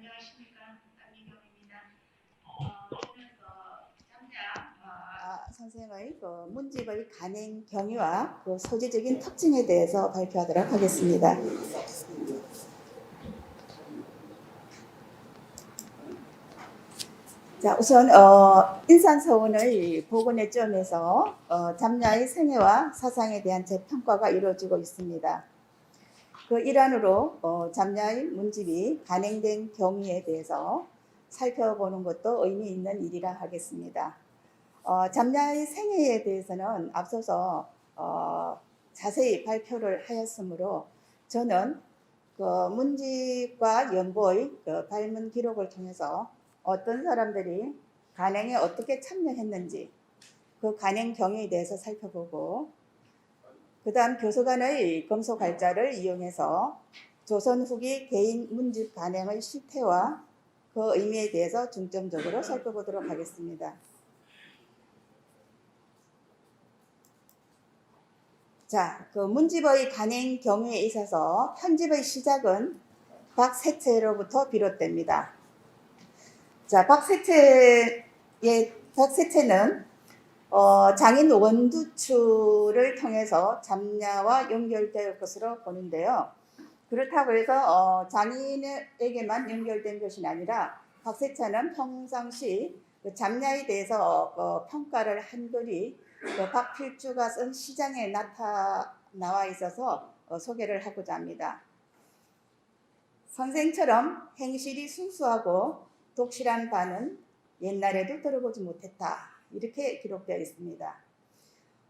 안녕하십니까. 안미경입니다. 오늘 선생의 문집의 간행 경위와 소재적인 특징에 대해서 발표하도록 하겠습니다. 자, 우선 인산서원의 복원의 점에서 잠야의 생애와 사상에 대한 재평가가 이루어지고 있습니다. 그 일환으로 잠야의 문집이 간행된 경위에 대해서 살펴보는 것도 의미 있는 일이라 하겠습니다. 잠야의 생애에 대해서는 앞서서 자세히 발표를 하였으므로 저는 그 문집과 연보의 발문 기록을 통해서 어떤 사람들이 간행에 어떻게 참여했는지 그 간행 경위에 대해서 살펴보고, 그 다음 교수관의 검소갈자를 이용해서 조선 후기 개인 문집 간행의 실태와 그 의미에 대해서 중점적으로 살펴보도록 하겠습니다. 자, 그 문집의 간행 경위에 있어서 편집의 시작은 박세채로부터 비롯됩니다. 자, 박세채는 장인 원두추를 통해서 잠야와 연결될 것으로 보는데요. 그렇다고 해서 장인에게만 연결된 것이 아니라 박세채는 평상시 잠야에 대해서 평가를 한 글이 박필주가 쓴 시장에 나와 있어서 소개를 하고자 합니다. 선생처럼 행실이 순수하고 독실한 바는 옛날에도 들어보지 못했다. 이렇게 기록되어 있습니다.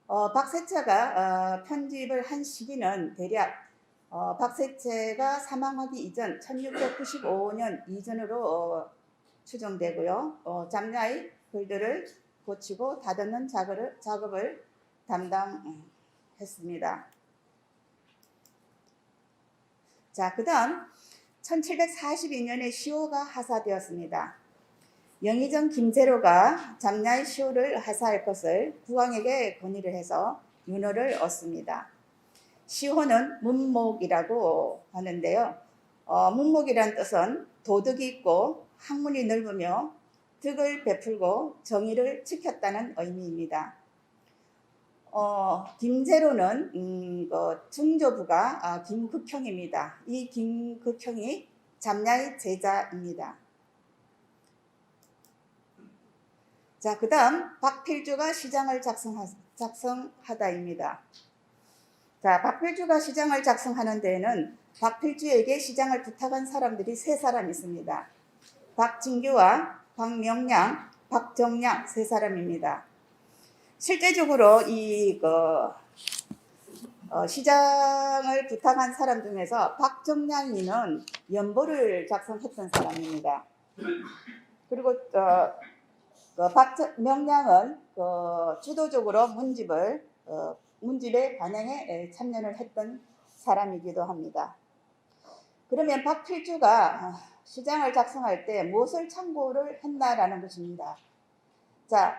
박세채가 편집을 한 시기는 대략 박세채가 사망하기 이전 1695년 이전으로 추정되고요. 잠야의 글들을 고치고 다듬는 작업을 담당했습니다. 자, 그 다음 1742년에 시호가 하사되었습니다. 영의정 김제로가 잠야의 시호를 하사할 것을 국왕에게 건의를 해서 윤호를 얻습니다. 시호는 문목이라고 하는데요. 문목이란 뜻은 도덕이 있고 학문이 넓으며 덕을 베풀고 정의를 지켰다는 의미입니다. 김제로는 중조부가 김극형입니다. 이 김극형이 잠야의 제자입니다. 자, 그 다음 박필주가 시장을 작성하다입니다. 자, 박필주가 시장을 작성하는 데에는 박필주에게 시장을 부탁한 사람들이 세 사람 있습니다. 박진규와 박명량, 박정량 세 사람입니다. 실제적으로 이 시장을 부탁한 사람 중에서 박정량이는 연보를 작성했던 사람입니다. 그리고 박명량은 주도적으로 문집의 간행에 참여를 했던 사람이기도 합니다. 그러면 박필주가 시장을 작성할 때 무엇을 참고를 했나라는 것입니다. 자,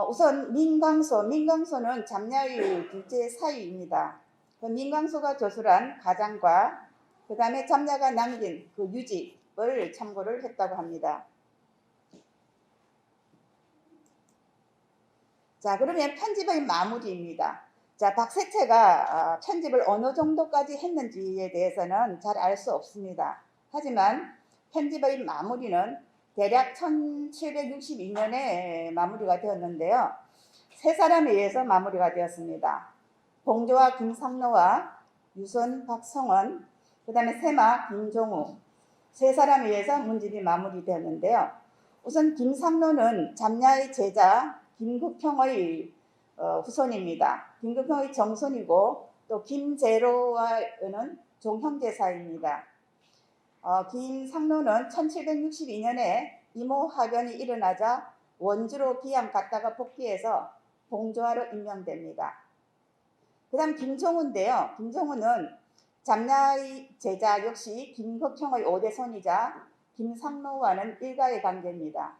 우선 민강소는 잠야의 둘째 사위입니다. 그 민강소가 저술한 가장과 그 다음에 잠야가 남긴 그 유집을 참고를 했다고 합니다. 자, 그러면 편집의 마무리입니다. 자, 박세채가 편집을 어느 정도까지 했는지에 대해서는 잘 알 수 없습니다. 하지만 편집의 마무리는 대략 1762년에 마무리가 되었는데요. 세 사람에 의해서 마무리가 되었습니다. 봉조와 김상로와 유선, 박성원, 그 다음에 세마, 김종우 세 사람에 의해서 문집이 마무리되었는데요. 우선 김상로는 잠야의 제자 김극형의 후손입니다. 김극형의 정손이고 또 김제로와는 종형제 사이입니다. 김상로는 1762년에 이모하변이 일어나자 원주로 기양 갔다가 복귀해서 봉조하로 임명됩니다. 그 다음 김종우인데요. 김종우는 잠야의 제자 역시 김극형의 5대손이자 김상로와는 일가의 관계입니다.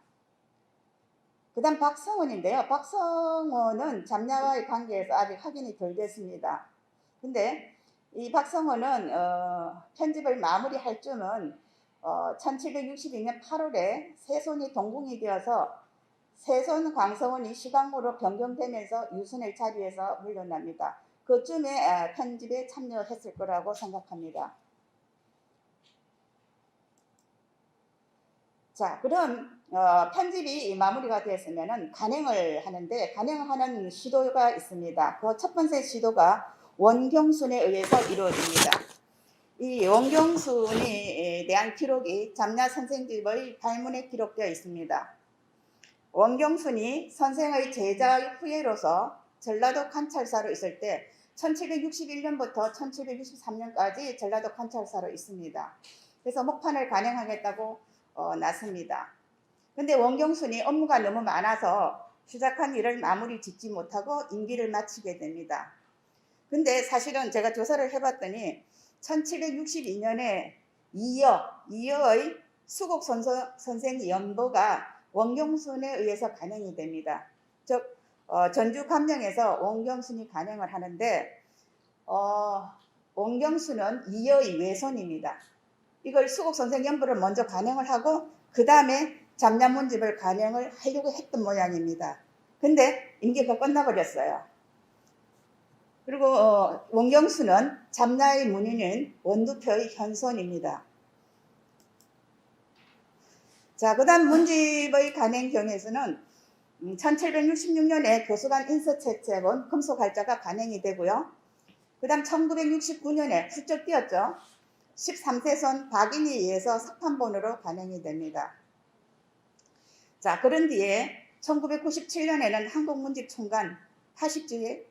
그 다음 박성원인데요. 박성원은 잠야와의 관계에서 아직 확인이 덜 됐습니다. 근데 이 박성원은 편집을 마무리할 쯤은 1762년 8월에 세손이 동궁이 되어서 세손 광서원이 시강으로 변경되면서 유순의 자리에서 물러납니다. 그쯤에 편집에 참여했을 거라고 생각합니다. 자, 그럼 편집이 마무리가 되었으면 간행을 하는데, 간행하는 시도가 있습니다. 그 첫 번째 시도가 원경순에 의해서 이루어집니다. 이 원경순에 대한 기록이 잠야 선생집의 발문에 기록되어 있습니다. 원경순이 선생의 제자 후예로서 전라도 관찰사로 있을 때 1761년부터 1763년까지 전라도 관찰사로 있습니다. 그래서 목판을 간행하겠다고 났습니다. 근데 원경순이 업무가 너무 많아서 시작한 일을 마무리 짓지 못하고 임기를 마치게 됩니다. 근데 사실은 제가 조사를 해봤더니 1762년에 이여의 수국 선생 연보가 원경순에 의해서 간행이 됩니다. 즉 전주 감령에서 원경순이 간행을 하는데 원경순은 이여의 외손입니다. 이걸 수국 선생 연보를 먼저 간행을 하고 그 다음에 잠야문집을 간행을 하려고 했던 모양입니다. 근데 임기가 끝나버렸어요. 그리고 원경순은 잠야의 문인인 원두표의 현손입니다. 자, 그 다음 문집의 간행 경에서는 1766년에 교수관 인서채책은 금속할자가 간행이 되고요. 그 다음 1969년에 훌쩍 뛰었죠. 13세손 박인희에 의해서 석판본으로 간행이 됩니다. 자, 그런 뒤에 1997년에는 한국문집총관 80주의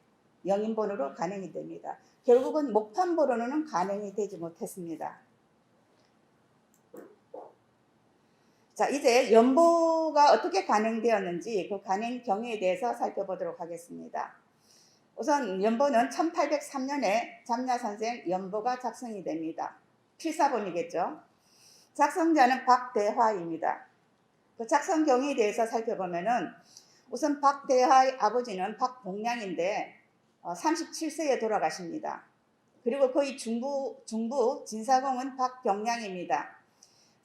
영인본으로 간행이 됩니다. 결국은 목판본으로는 간행이 되지 못했습니다. 자, 이제 연보가 어떻게 간행되었는지 그 간행 경위에 대해서 살펴보도록 하겠습니다. 우선 연보는 1803년에 잠야선생 연보가 작성이 됩니다. 필사본이겠죠. 작성자는 박대화입니다. 그 작성 경위에 대해서 살펴보면은 우선 박대화의 아버지는 박봉량인데 37세에 돌아가십니다. 그리고 그의 중부 진사공은 박경량입니다.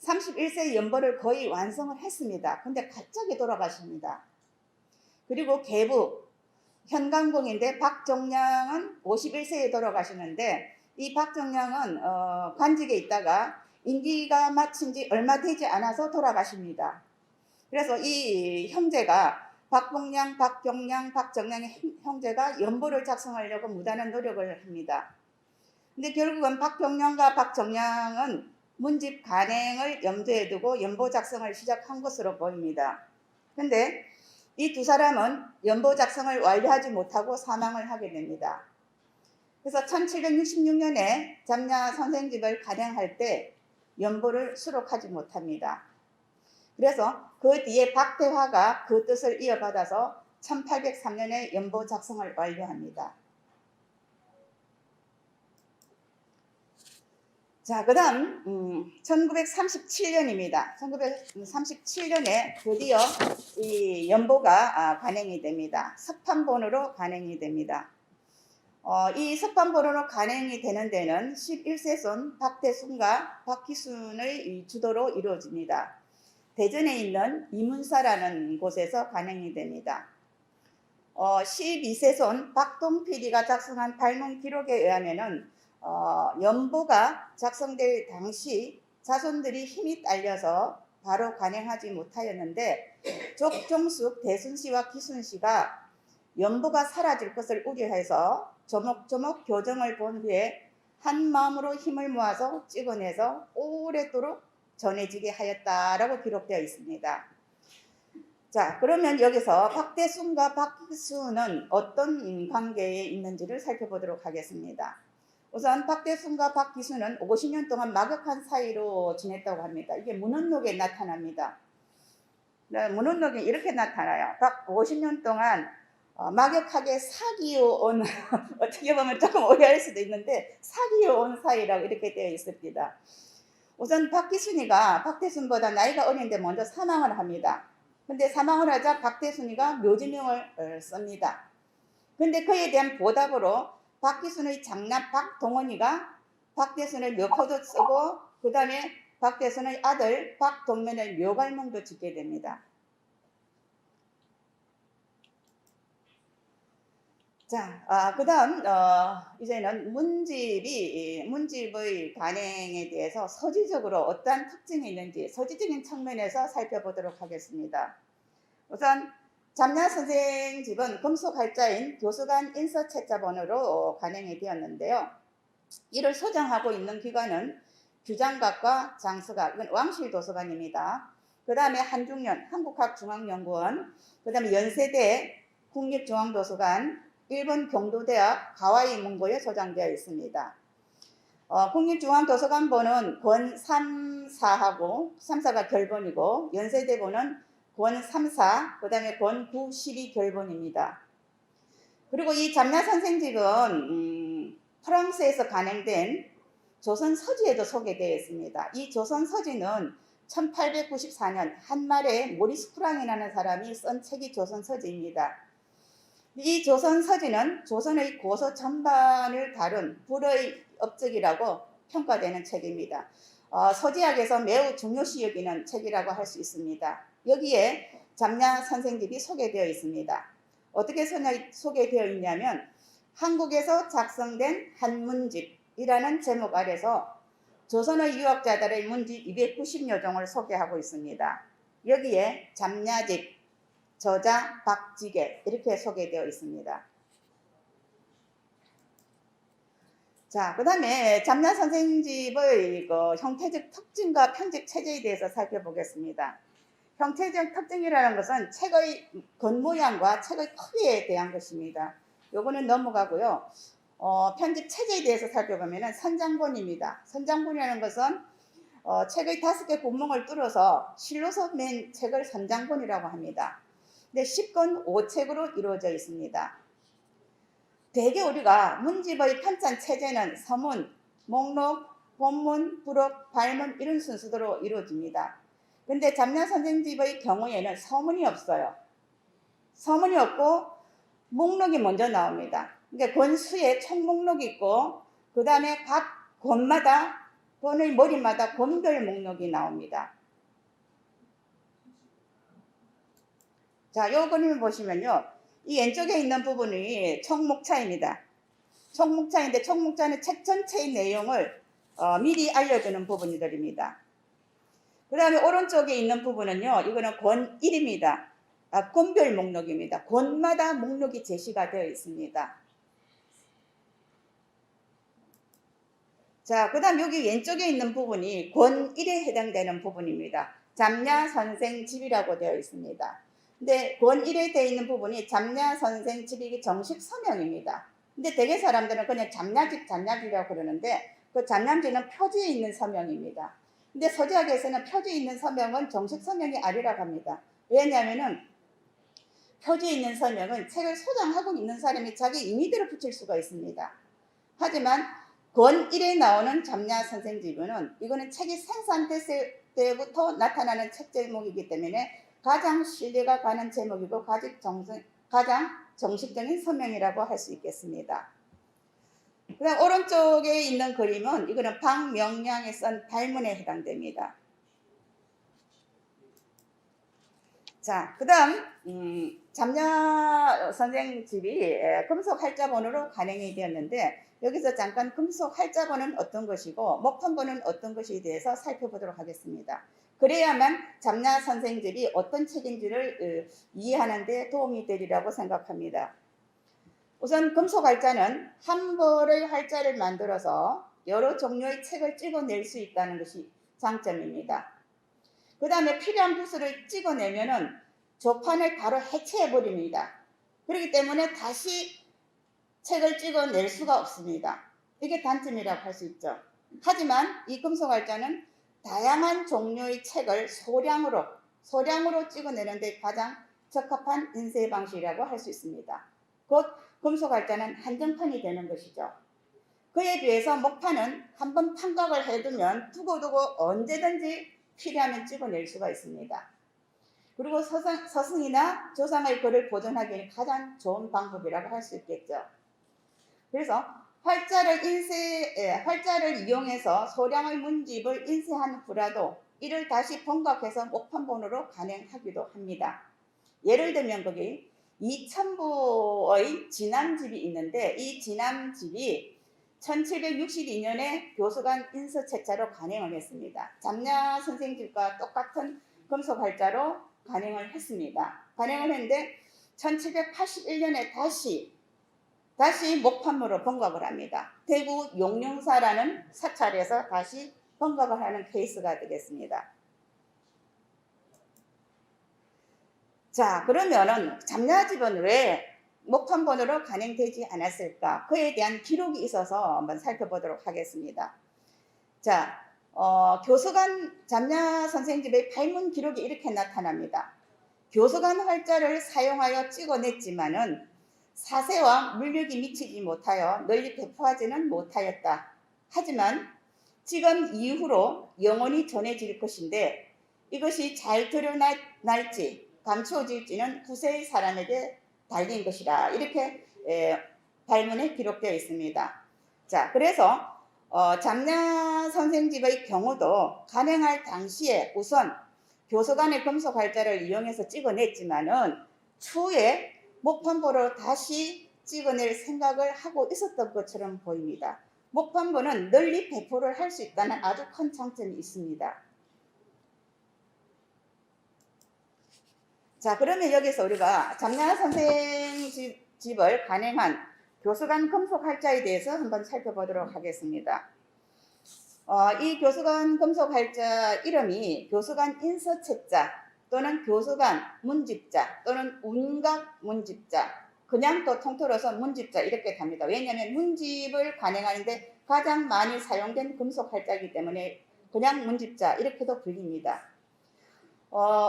31세의 연보를 거의 완성을 했습니다. 근데 갑자기 돌아가십니다. 그리고 계부 현강공인데 박정량은 51세에 돌아가시는데 이 박정량은 관직에 있다가 임기가 마친 지 얼마 되지 않아서 돌아가십니다. 그래서 이 형제가 박봉량, 박경량, 박정량의 형제가 연보를 작성하려고 무단한 노력을 합니다. 근데 결국은 박경량과 박정량은 문집 간행을 염두에 두고 연보 작성을 시작한 것으로 보입니다. 근데 이 두 사람은 연보 작성을 완료하지 못하고 사망을 하게 됩니다. 그래서 1766년에 잠야 선생집을 간행할 때 연보를 수록하지 못합니다. 그래서 그 뒤에 박대화가 그 뜻을 이어받아서 1803년에 연보 작성을 완료합니다. 자, 그 다음 1937년입니다. 1937년에 드디어 이 연보가 간행이 됩니다. 석판본으로 간행이 됩니다. 이 석판본으로 간행이 되는 데는 11세손 박대순과 박기순의 주도로 이루어집니다. 대전에 있는 이문사라는 곳에서 간행이 됩니다. 12세손 박동필이가 작성한 발문 기록에 의하면은 연보가 작성될 당시 자손들이 힘이 딸려서 바로 간행하지 못하였는데 족종숙 대순씨와 기순씨가 연보가 사라질 것을 우려해서 조목조목 교정을 본 후에 한 마음으로 힘을 모아서 찍어내서 오래도록 전해지게 하였다라고 기록되어 있습니다. 자, 그러면 여기서 박대순과 박기순은 어떤 관계에 있는지를 살펴보도록 하겠습니다. 우선 박대순과 박기순은 50년 동안 막역한 사이로 지냈다고 합니다. 이게 문헌록에 나타납니다. 문헌록에 이렇게 나타나요. 50년 동안 막역하게 사귀어 온 어떻게 보면 조금 오해할 수도 있는데 사귀어 온 사이라고 이렇게 되어 있습니다. 우선 박기순이가 박대순보다 나이가 어린데 먼저 사망을 합니다. 근데 사망을 하자 박대순이가 묘지명을 씁니다. 근데 그에 대한 보답으로 박기순의 장남 박동원이가 박대순의 묘포도 쓰고 그 다음에 박대순의 아들 박동면의 묘갈몽도 짓게 됩니다. 자, 그 다음, 이제는 문집의 간행에 대해서 서지적으로 어떠한 특징이 있는지 서지적인 측면에서 살펴보도록 하겠습니다. 우선, 잠냐 선생 집은 금속할자인 교수관 인서채자본으로 간행이 되었는데요. 이를 소장하고 있는 기관은 규장각과 장서각, 이건 왕실도서관입니다. 그 다음에 한중연, 한국학중앙연구원, 그 다음에 연세대 국립중앙도서관, 일본 경도대학 가와이 문고에 소장되어 있습니다. 국립중앙도서관본은 권 3, 4하고 3, 4가 결본이고 연세대본은 권 3, 4, 그 다음에 권 9, 12 결본입니다. 그리고 이 잠냐 선생집은 프랑스에서 간행된 조선서지에도 소개되어 있습니다. 이 조선서지는 1894년 한말에 모리스 프랑이라는 사람이 쓴 책이 조선서지입니다. 이 조선서지는 조선의 고서 전반을 다룬 불의 업적이라고 평가되는 책입니다. 서지학에서 매우 중요시 여기는 책이라고 할 수 있습니다. 여기에 잠냐 선생집이 소개되어 있습니다. 어떻게 소개되어 있냐면 한국에서 작성된 한문집이라는 제목 아래서 조선의 유학자들의 문집 290여 종을 소개하고 있습니다. 여기에 잠냐집, 저자 박지계 이렇게 소개되어 있습니다. 자, 그 다음에 잠냐 선생집의 형태적 특징과 편집 체제에 대해서 살펴보겠습니다. 형태적 특징이라는 것은 책의 겉모양과 책의 크기에 대한 것입니다. 요거는 넘어가고요. 편집 체제에 대해서 살펴보면 선장본입니다. 선장본이라는 것은 책의 5개 구멍을 뚫어서 실로서 맨 책을 선장본이라고 합니다. 근데 10권 5책으로 이루어져 있습니다. 대개 우리가 문집의 편찬 체제는 서문, 목록, 본문, 부록, 발문 이런 순서대로 이루어집니다. 근데 잠냐 선생집의 경우에는 서문이 없어요. 서문이 없고 목록이 먼저 나옵니다. 그러니까 권수에 총 목록이 있고 그 다음에 각 권마다 권의 머리마다 권별 목록이 나옵니다. 자, 요 그림을 보시면요. 이 왼쪽에 있는 부분이 총목차입니다. 총목차인데 총목차는 책 전체의 내용을 미리 알려주는 부분들입니다. 그 다음에 오른쪽에 있는 부분은요. 이거는 권 1입니다. 권별 목록입니다. 권마다 목록이 제시가 되어 있습니다. 자, 그 다음 여기 왼쪽에 있는 부분이 권 1에 해당되는 부분입니다. 잠냐 선생집이라고 되어 있습니다. 근데 권 1에 되어 있는 부분이 잠냐 선생집이 정식 서명입니다. 근데 대개 사람들은 그냥 잠냐집이라고 그러는데 그 잠냐집은 표지에 있는 서명입니다. 근데 서지학에서는 표지에 있는 서명은 정식 서명이 아니라고 합니다. 왜냐하면은 표지에 있는 서명은 책을 소장하고 있는 사람이 자기 임의대로 붙일 수가 있습니다. 하지만 권 1에 나오는 잠냐 선생집은 이거는 책이 생산됐을 때부터 나타나는 책 제목이기 때문에 가장 신뢰가 가는 제목이고 가장 정식적인 서명이라고 할 수 있겠습니다. 그 다음 오른쪽에 있는 그림은 이거는 박명량이 쓴 발문에 해당됩니다. 자, 그 다음 잠냐 선생집이 금속 할자본으로 간행이 되었는데 여기서 잠깐 금속 할자본은 어떤 것이고 목판본은 어떤 것에 대해서 살펴보도록 하겠습니다. 그래야만 잠냐 선생집이 어떤 책인지를 이해하는 데 도움이 되리라고 생각합니다. 우선 금속 할자는 한 벌의 할자를 만들어서 여러 종류의 책을 찍어낼 수 있다는 것이 장점입니다. 그 다음에 필요한 부수를 찍어내면은 조판을 바로 해체해버립니다. 그렇기 때문에 다시 책을 찍어낼 수가 없습니다. 이게 단점이라고 할 수 있죠. 하지만 이 금속할자는 다양한 종류의 책을 소량으로 찍어내는 데 가장 적합한 인쇄 방식이라고 할 수 있습니다. 곧 금속할자는 한정판이 되는 것이죠. 그에 비해서 목판은 한번 판각을 해두면 두고두고 언제든지 필요하면 찍어낼 수가 있습니다. 그리고 서승이나 조상의 글을 보존하기에는 가장 좋은 방법이라고 할 수 있겠죠. 그래서 활자를 이용해서 소량의 문집을 인쇄한 후라도 이를 다시 번각해서 목판본으로 간행하기도 합니다. 예를 들면 거기 2000부의 진암집이 있는데 이 진암집이 1762년에 교수관 인서책자로 간행을 했습니다. 잠냐 선생집과 똑같은 금속 활자로 간행을 했습니다. 간행을 했는데 1781년에 다시 목판부로 번각을 합니다. 대구 용령사라는 사찰에서 다시 번각을 하는 케이스가 되겠습니다. 자, 그러면은 잠냐집은 왜 목판본으로 간행되지 않았을까? 그에 대한 기록이 있어서 한번 살펴보도록 하겠습니다. 자, 교수관 잠냐 선생집의 발문 기록이 이렇게 나타납니다. 교수관 활자를 사용하여 찍어냈지만은 사세와 물력이 미치지 못하여 널리 배포하지는 못하였다. 하지만 지금 이후로 영원히 전해질 것인데 이것이 잘 드러날지 감추어질지는 후세의 사람에게 달린 것이라 이렇게 발문에 기록되어 있습니다. 자, 그래서 잠냐 선생집의 경우도 간행할 당시에 우선 교수관의 금속 활자를 이용해서 찍어냈지만은 추후에 목판보로 다시 찍어낼 생각을 하고 있었던 것처럼 보입니다. 목판보는 널리 배포를 할 수 있다는 아주 큰 장점이 있습니다. 자, 그러면 여기서 우리가 잠냐 선생집을 간행한 교수관 금속 활자에 대해서 한번 살펴보도록 하겠습니다. 이 교수관 금속 활자 이름이 교수관 인서책자 또는 교수관 문집자 또는 운각 문집자, 그냥 또 통틀어서 문집자 이렇게 답니다. 왜냐하면 문집을 간행하는데 가장 많이 사용된 금속 활자이기 때문에 그냥 문집자 이렇게도 불립니다.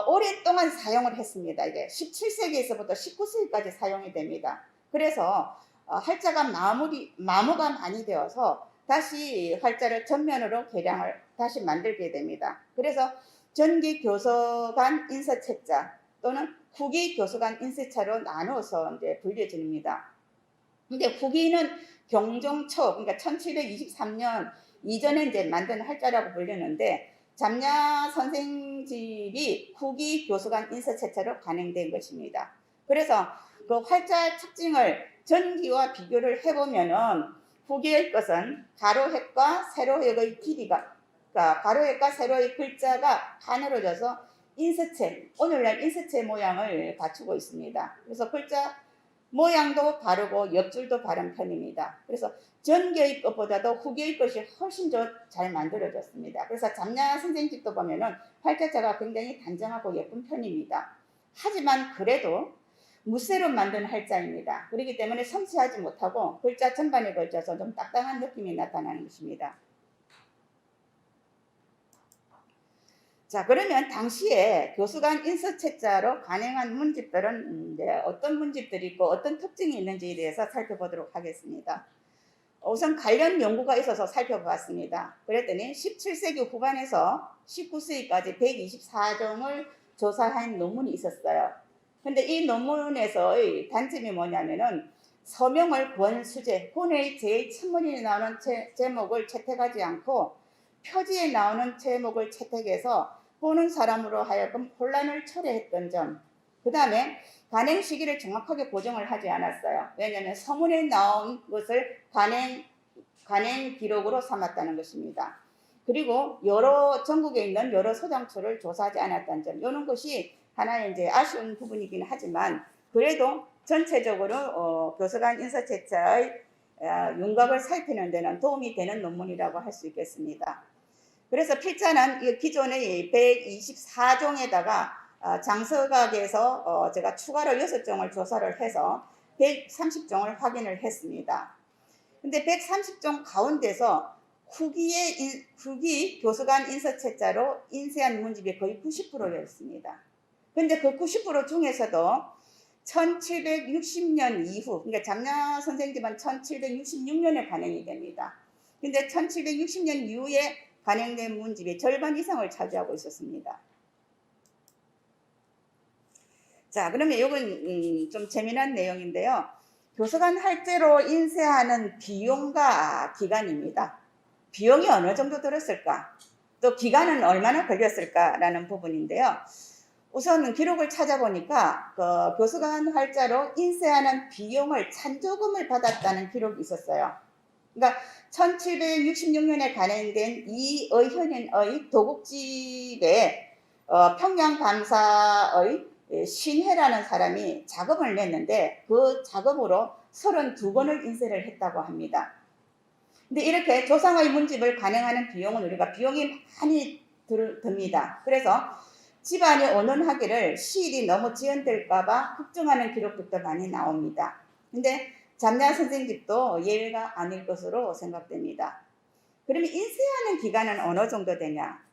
오랫동안 사용을 했습니다. 이게 17세기에서부터 19세기까지 사용이 됩니다. 그래서 활자가 마모가 많이 되어서 다시 활자를 전면으로 개량을 다시 만들게 됩니다. 그래서 전기 교수관 인서책자 또는 후기 교수관 인서차로 나누어서 이제 분류됩니다. 근데 후기는 경종초, 그러니까 1723년 이전에 이제 만든 활자라고 불리는데 잠냐 선생집이 후기 교수관 인서책자로 간행된 것입니다. 그래서 그 활자 특징을 전기와 비교를 해보면은 후기의 것은 가로획과 세로획의 길이가, 그러니까 가로획과 세로의 글자가 가늘어져서 인서체, 오늘날 인서체 모양을 갖추고 있습니다. 그래서 글자 모양도 바르고 옆줄도 바른 편입니다. 그래서 전기의 것보다도 후기의 것이 훨씬 더 잘 만들어졌습니다. 그래서 잠냐 선생집도 보면은 활자자가 굉장히 단정하고 예쁜 편입니다. 하지만 그래도 무쇠로 만든 활자입니다. 그렇기 때문에 섬세하지 못하고 글자 전반에 걸쳐서 좀 딱딱한 느낌이 나타나는 것입니다. 자, 그러면 당시에 교수관 인서책자로 간행한 문집들은 어떤 문집들이 있고 어떤 특징이 있는지에 대해서 살펴보도록 하겠습니다. 우선 관련 연구가 있어서 살펴봤습니다. 그랬더니 17세기 후반에서 19세기까지 124종을 조사한 논문이 있었어요. 근데 이 논문에서의 단점이 뭐냐면은 서명을 권수제, 본의 제1천문이 나오는 제목을 채택하지 않고 표지에 나오는 제목을 채택해서 보는 사람으로 하여금 혼란을 초래했던 점, 그 다음에 간행 시기를 정확하게 고정을 하지 않았어요. 왜냐하면 서문에 나온 것을 간행 기록으로 삼았다는 것입니다. 그리고 전국에 있는 여러 소장처를 조사하지 않았다는 점, 이런 것이 하나의 이제 아쉬운 부분이긴 하지만 그래도 전체적으로 교수관 인서책자의 윤곽을 살피는 데는 도움이 되는 논문이라고 할 수 있겠습니다. 그래서 필자는 기존의 124종에다가 장서각에서 제가 추가로 6종을 조사를 해서 130종을 확인을 했습니다. 근데 130종 가운데서 후기 교수관 인서책자로 인쇄한 문집이 거의 90%였습니다. 근데 그 90% 중에서도 1760년 이후, 그러니까 잠냐 선생집은 1766년에 간행이 됩니다. 근데 1760년 이후에 간행된 문집이 절반 이상을 차지하고 있었습니다. 자, 그러면 이건 좀 재미난 내용인데요. 교수관 할제로 인쇄하는 비용과 기간입니다. 비용이 어느 정도 들었을까? 또 기간은 얼마나 걸렸을까라는 부분인데요. 우선 기록을 찾아보니까 교수관 활자로 인쇄하는 비용을 찬조금을 받았다는 기록이 있었어요. 그러니까 1766년에 간행된 이의현인의 도국집에 평양감사의 신혜라는 사람이 작업을 냈는데 그 작업으로 32권을 인쇄를 했다고 합니다. 근데 이렇게 조상의 문집을 간행하는 비용은 우리가 비용이 많이 듭니다. 그래서 집안이 언언하기를 시일이 너무 지연될까봐 걱정하는 기록들도 많이 나옵니다. 근데 잠냐 선생집도 예외가 아닐 것으로 생각됩니다. 그러면 인쇄하는 기간은 어느 정도 되냐?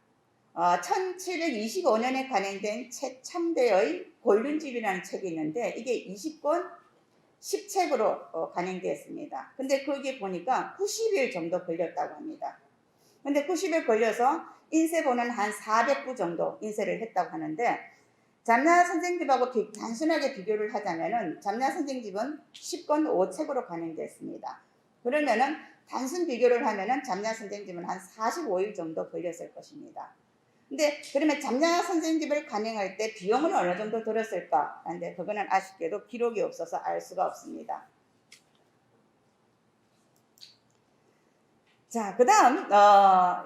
1725년에 간행된 최참대의 권륜집이라는 책이 있는데 이게 20권 10책으로 간행되었습니다. 근데 거기에 보니까 90일 정도 걸렸다고 합니다. 근데 90일 걸려서 인쇄본은 한 400부 정도 인쇄를 했다고 하는데 잠냐 선생집하고 단순하게 비교를 하자면은 잠냐 선생집은 10권 5책으로 간행됐습니다. 그러면은 단순 비교를 하면은 잠냐 선생집은 한 45일 정도 걸렸을 것입니다. 근데 그러면 잠냐 선생집을 간행할 때 비용은 어느 정도 들었을까? 근데 그거는 아쉽게도 기록이 없어서 알 수가 없습니다. 자, 그 다음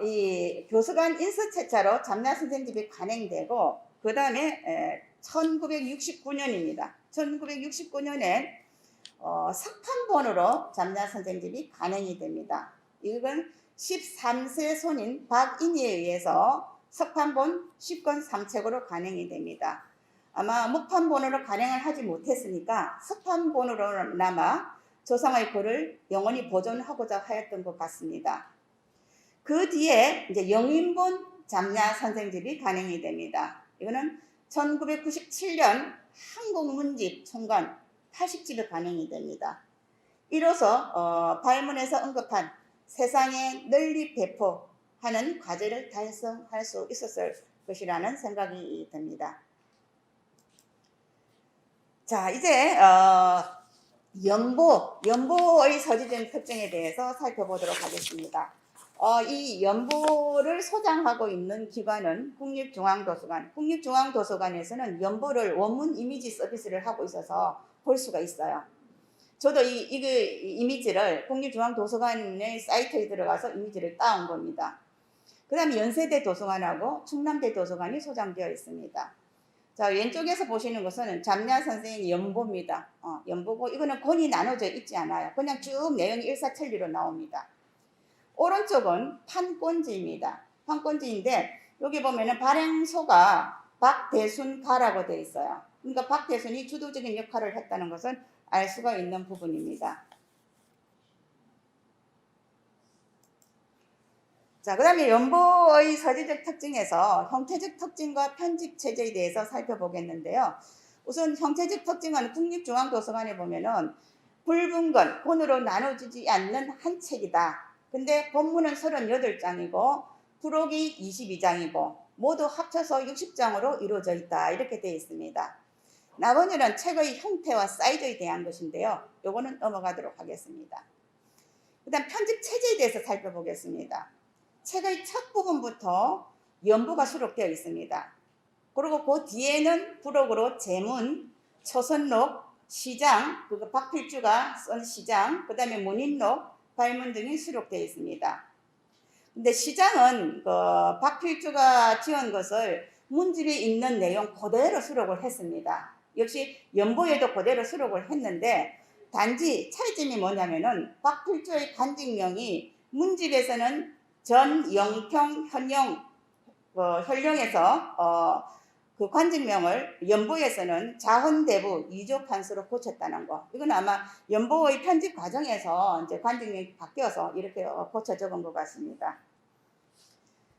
이 교수관 인서체차로 잠냐 선생집이 간행되고 그 다음에 1969년입니다. 1969년에 석판본으로 잠냐 선생집이 간행이 됩니다. 이건 13세 손인 박인희에 의해서 석판본 10권 3책으로 간행이 됩니다. 아마木판본으로 간행을 하지 못했으니까 석판본으로나마 조상의 글을 영원히 보존하고자 하였던 것 같습니다. 그 뒤에 이제 영인본 잠냐 선생집이 간행이 됩니다. 이거는 1997년 한국문집 총관 80집에 간행이 됩니다. 이로써 발문에서 언급한 세상에 널리 배포하는 과제를 달성할 수 있었을 것이라는 생각이 듭니다. 자, 이제 연보의 서지적 특징에 대해서 살펴보도록 하겠습니다. 이 연보를 소장하고 있는 기관은 국립중앙도서관. 국립중앙도서관에서는 연보를 원문 이미지 서비스를 하고 있어서 볼 수가 있어요. 저도 이 이미지를 국립중앙도서관의 사이트에 들어가서 이미지를 따온 겁니다. 그 다음에 연세대 도서관하고 충남대 도서관이 소장되어 있습니다. 자, 왼쪽에서 보시는 것은 잠냐 선생의 연보입니다. 연보고 이거는 권이 나눠져 있지 않아요. 그냥 쭉 내용이 일사천리로 나옵니다. 오른쪽은 판권지입니다. 판권지인데 여기 보면은 발행소가 박대순가라고 되어 있어요. 그러니까 박대순이 주도적인 역할을 했다는 것은 알 수가 있는 부분입니다. 자, 그 다음에 연보의 서지적 특징에서 형태적 특징과 편집 체제에 대해서 살펴보겠는데요. 우선 형태적 특징은 국립중앙도서관에 보면은 붉은 권으로 나눠지지 않는 한 책이다. 근데 본문은 38장이고 부록이 22장이고 모두 합쳐서 60장으로 이루어져 있다. 이렇게 되어 있습니다. 나머지는 책의 형태와 사이즈에 대한 것인데요. 요거는 넘어가도록 하겠습니다. 그 다음 편집 체제에 대해서 살펴보겠습니다. 책의 첫 부분부터 연보가 수록되어 있습니다. 그리고 그 뒤에는 부록으로 제문, 초선록, 시장, 그리고 박필주가 쓴 시장, 그 다음에 문인록, 발문 등이 수록되어 있습니다. 근데 시장은 박필주가 지은 것을 문집에 있는 내용 그대로 수록을 했습니다. 역시 연보에도 그대로 수록을 했는데 단지 차이점이 뭐냐면은 박필주의 간직명이 문집에서는 전, 영평, 현령에서 그 관직명을 연보에서는 자헌대부 이조판수로 고쳤다는 거. 이건 아마 연보의 편집 과정에서 이제 관직명이 바뀌어서 이렇게 고쳐 적은 것 같습니다.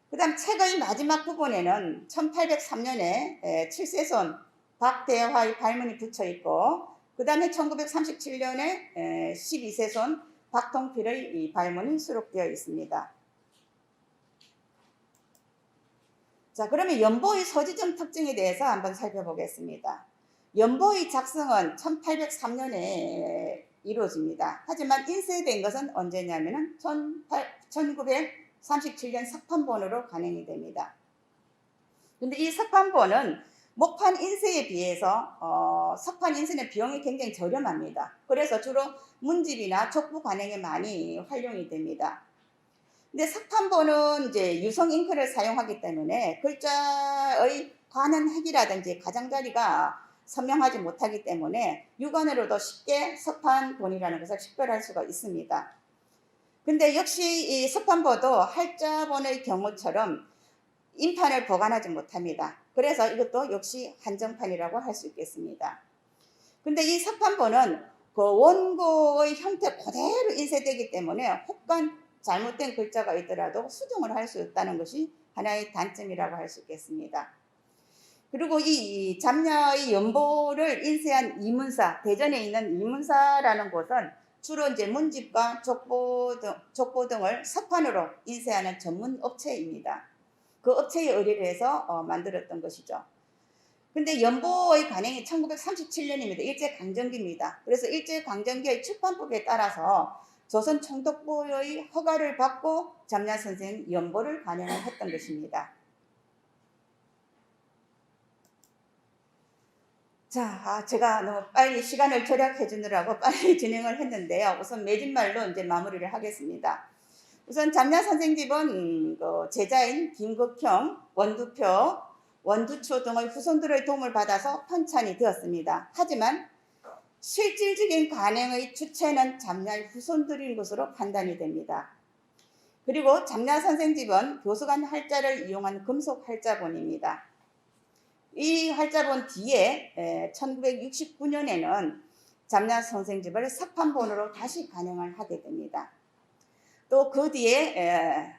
그 다음 책의 마지막 부분에는 1803년에 7세손 박대화의 발문이 붙여 있고, 그 다음에 1937년에 12세손 박동필의 이 발문이 수록되어 있습니다. 자, 그러면 연보의 서지적 특징에 대해서 한번 살펴보겠습니다. 연보의 작성은 1803년에 이루어집니다. 하지만 인쇄된 것은 언제냐면은 1937년 석판본으로 간행이 됩니다. 근데 이 석판본은 목판 인쇄에 비해서 석판 인쇄는 비용이 굉장히 저렴합니다. 그래서 주로 문집이나 족부 간행에 많이 활용이 됩니다. 근데 석판본은 이제 유성 잉크를 사용하기 때문에 글자의 관한 획이라든지 가장자리가 선명하지 못하기 때문에 육안으로도 쉽게 석판본이라는 것을 식별할 수가 있습니다. 근데 역시 이 석판본도 할자본의 경우처럼 인판을 보관하지 못합니다. 그래서 이것도 역시 한정판이라고 할 수 있겠습니다. 근데 이 석판본은 그 원고의 형태 그대로 인쇄되기 때문에 혹간 잘못된 글자가 있더라도 수정을 할 수 있다는 것이 하나의 단점이라고 할 수 있겠습니다. 그리고 이 잡녀의 연보를 인쇄한 이문사, 대전에 있는 이문사라는 곳은 주로 이제 문집과 족보 등을 석판으로 인쇄하는 전문 업체입니다. 그 업체의 의뢰를 해서 만들었던 것이죠. 근데 연보의 간행이 1937년입니다. 일제강점기입니다. 그래서 일제강점기의 출판법에 따라서 조선 총독부의 허가를 받고 잡냐 선생 연보를 간행을 했던 것입니다. 자, 제가 너무 빨리 시간을 절약해 주느라고 빨리 진행을 했는데요. 우선 매진말로 이제 마무리를 하겠습니다. 우선 잡냐 선생 집은 제자인 김극형, 원두표, 원두초 등의 후손들의 도움을 받아서 편찬이 되었습니다. 하지만 실질적인 간행의 주체는 잡냐의 후손들인 것으로 판단이 됩니다. 그리고 잡냐 선생 집은 교수관 할자를 이용한 금속 할자본입니다. 이 활자본 뒤에 1969년에는 잡냐 선생 집을 석판본으로 다시 간행을 하게 됩니다. 또 그 뒤에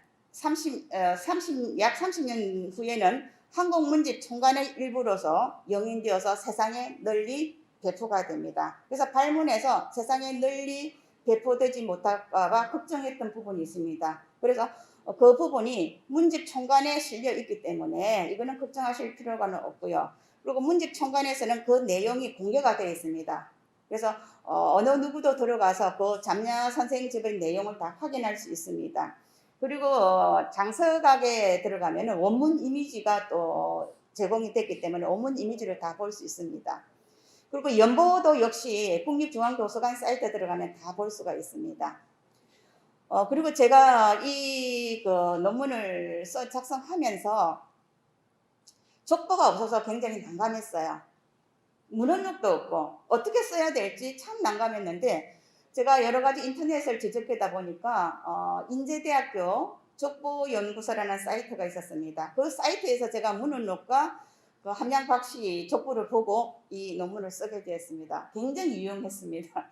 약 30년 후에는 한국문집 총관의 일부로서 영인되어서 세상에 널리 배포가 됩니다. 그래서 발문에서 세상에 널리 배포되지 못할까 봐 걱정했던 부분이 있습니다. 그래서 그 부분이 문집 총관에 실려 있기 때문에 이거는 걱정하실 필요가 없고요. 그리고 문집 총관에서는 그 내용이 공개가 되어 있습니다. 그래서 어느 누구도 들어가서 그 잡냐 선생 집의 내용을 다 확인할 수 있습니다. 그리고 장서각에 들어가면 원문 이미지가 또 제공이 됐기 때문에 원문 이미지를 다 볼 수 있습니다. 그리고 연보도 역시 국립중앙도서관 사이트에 들어가면 다 볼 수가 있습니다. 그리고 제가 이 논문을 작성하면서 족보가 없어서 굉장히 난감했어요. 문헌록도 없고 어떻게 써야 될지 참 난감했는데 제가 여러 가지 인터넷을 뒤적이다 보니까 인제대학교 족보연구소라는 사이트가 있었습니다. 그 사이트에서 제가 문헌록과 함양박씨 족보를 보고 이 논문을 쓰게 되었습니다. 굉장히 유용했습니다.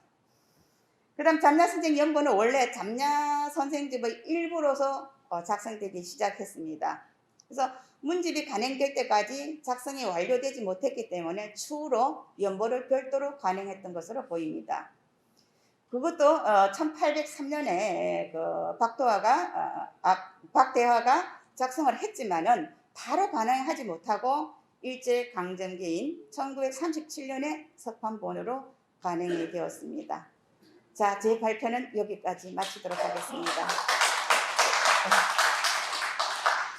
그 다음 잡냐 선생 연보는 원래 잡냐 선생 집의 일부로서 작성되기 시작했습니다. 그래서 문집이 간행될 때까지 작성이 완료되지 못했기 때문에 추후로 연보를 별도로 간행했던 것으로 보입니다. 그것도 1803년에 박대화가 작성을 했지만은 바로 간행하지 못하고 일제강점기인 1937년에 석판본으로 간행이 되었습니다. 자, 제 발표는 여기까지 마치도록 하겠습니다.